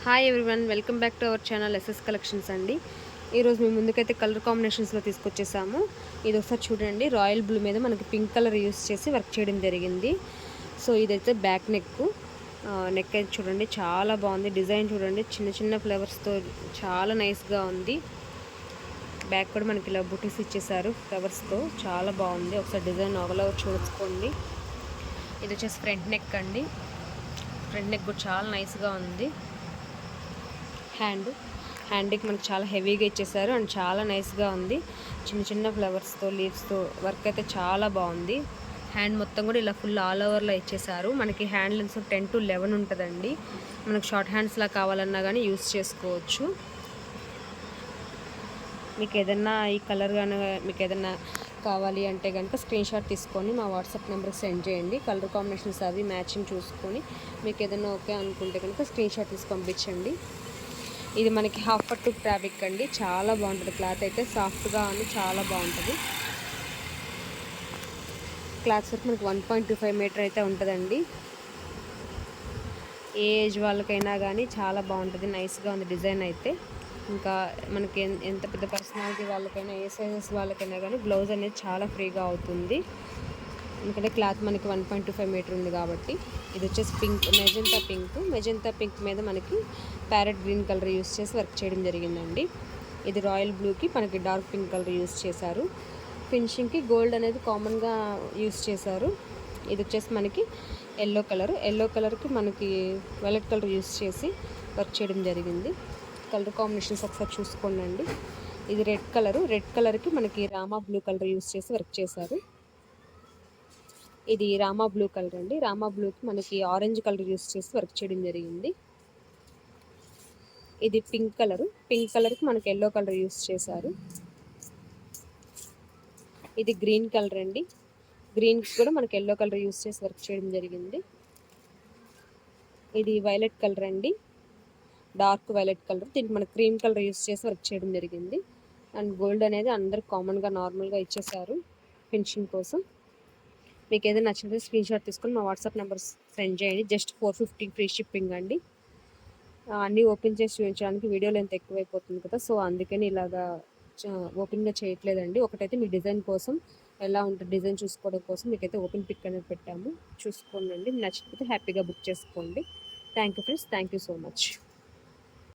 Hi everyone, welcome back to our channel SS collections అండి. ఈరోజు మేము ముందుకైతే కలర్ కాంబినేషన్స్లో తీసుకొచ్చేసాము. ఇది ఒకసారి చూడండి, రాయల్ బ్లూ మీద మనకి పింక్ కలర్ యూస్ చేసి వర్క్ చేయడం జరిగింది. సో ఇదైతే బ్యాక్ నెక్ అయితే చూడండి చాలా బాగుంది. డిజైన్ చూడండి, చిన్న చిన్న ఫ్లవర్స్తో చాలా నైస్గా ఉంది. బ్యాక్ కూడా మనకి ఇలా బుటీస్ ఇచ్చేసారు ఫ్లవర్స్తో, చాలా బాగుంది. ఒకసారి డిజైన్ అవలో చూసుకోండి. ఇది వచ్చేసి ఫ్రంట్ నెక్ అండి. ఫ్రంట్ నెక్ కూడా చాలా నైస్గా ఉంది. హ్యాండ్కి మనకు చాలా హెవీగా ఇచ్చేసారు అండ్ చాలా నైస్గా ఉంది. చిన్న చిన్న ఫ్లవర్స్తో లీవ్స్తో వర్క్ అయితే చాలా బాగుంది. హ్యాండ్ మొత్తం కూడా ఇలా ఫుల్ ఆల్ ఓవర్లో ఇచ్చేసారు. మనకి హ్యాండ్ లెన్స్ 10 to 11 ఉంటుందండి. మనకు షార్ట్ హ్యాండ్స్లా కావాలన్నా కానీ యూస్ చేసుకోవచ్చు. మీకు ఏదన్నా ఈ కలర్ కానీ మీకు ఏదన్నా కావాలి అంటే కనుక స్క్రీన్ షాట్ తీసుకొని మా వాట్సాప్ నెంబర్కి సెండ్ చేయండి. కలర్ కాంబినేషన్స్ అవి మ్యాచింగ్ చూసుకొని మీకు ఏదైనా ఓకే అనుకుంటే కనుక స్క్రీన్ షాట్ తీసి పంపించండి. ఇది మనకి హాఫ్ పట్టు ఫ్యాబ్రిక్ అండి, చాలా బాగుంటుంది. క్లాత్ అయితే సాఫ్ట్గా ఉంది, చాలా బాగుంటుంది. క్లాత్ వరకు మనకి 1.25 మీటర్ అయితే ఉంటుందండి. ఏ ఏజ్ వాళ్ళకైనా కానీ చాలా బాగుంటుంది, నైస్గా ఉంది డిజైన్ అయితే. ఇంకా మనకి ఎంత పెద్ద పర్సనాలిటీ వాళ్ళకైనా, ఏ సైజెస్ వాళ్ళకైనా కానీ బ్లౌజ్ అనేది చాలా ఫ్రీగా అవుతుంది. ఎందుకంటే క్లాత్ మనకి 1.25 మీటర్ ఉంది కాబట్టి. ఇది వచ్చేసి మెజెంతా పింక్ మీద మనకి ప్యారెట్ గ్రీన్ కలర్ యూస్ చేసి వర్క్ చేయడం జరిగిందండి. ఇది రాయల్ బ్లూకి మనకి డార్క్ పింక్ కలర్ యూస్ చేశారు. ఫినిషింగ్కి గోల్డ్ అనేది కామన్గా యూస్ చేశారు. ఇది వచ్చేసి మనకి ఎల్లో కలర్కి మనకి వైలెట్ కలర్ యూస్ చేసి వర్క్ చేయడం జరిగింది. కలర్ కాంబినేషన్స్ ఒకసారి చూసుకోండి. ఇది రెడ్ కలర్కి మనకి రామా బ్లూ కలర్ యూస్ చేసి వర్క్ చేశారు. ఇది రామా బ్లూ కలర్ అండి. రామా బ్లూకి మనకి ఆరెంజ్ కలర్ యూస్ చేసి వర్క్ చేయడం జరిగింది. ఇది పింక్ కలర్కి మనకి ఎల్లో కలర్ యూస్ చేశారు. ఇది గ్రీన్ కలర్ అండి. గ్రీన్కి కూడా మనకి ఎల్లో కలర్ యూస్ చేసి వర్క్ చేయడం జరిగింది. ఇది వైలెట్ కలర్ అండి, డార్క్ వైలెట్ కలర్. దీనికి మనకి క్రీమ్ కలర్ యూస్ చేసి వర్క్ చేయడం జరిగింది. అండ్ గోల్డ్ అనేది అందరు కామన్గా నార్మల్గా ఇచ్చేసారు ఫినిషింగ్ కోసం. మీకు ఏదైనా నచ్చితే స్క్రీన్ షాట్ తీసుకొని మా వాట్సాప్ నెంబర్ సెండ్ చేయండి. జస్ట్ 450 ఫ్రీ షిప్పింగ్ అండి. అన్నీ ఓపెన్ చేసి చూపించడానికి వీడియో లెంత్ ఎక్కువైపోతుంది కదా, సో అందుకని ఇలాగా ఓపెన్గా చేయట్లేదండి. ఒకటైతే మీ డిజైన్ కోసం ఎలా ఉంటుంది డిజైన్ చూసుకోవడం కోసం మీకైతే ఓపెన్ పిక్ అనేది పెట్టాము, చూసుకోండి. నచ్చితే హ్యాపీగా బుక్ చేసుకోండి. Thank you friends, thank you so much.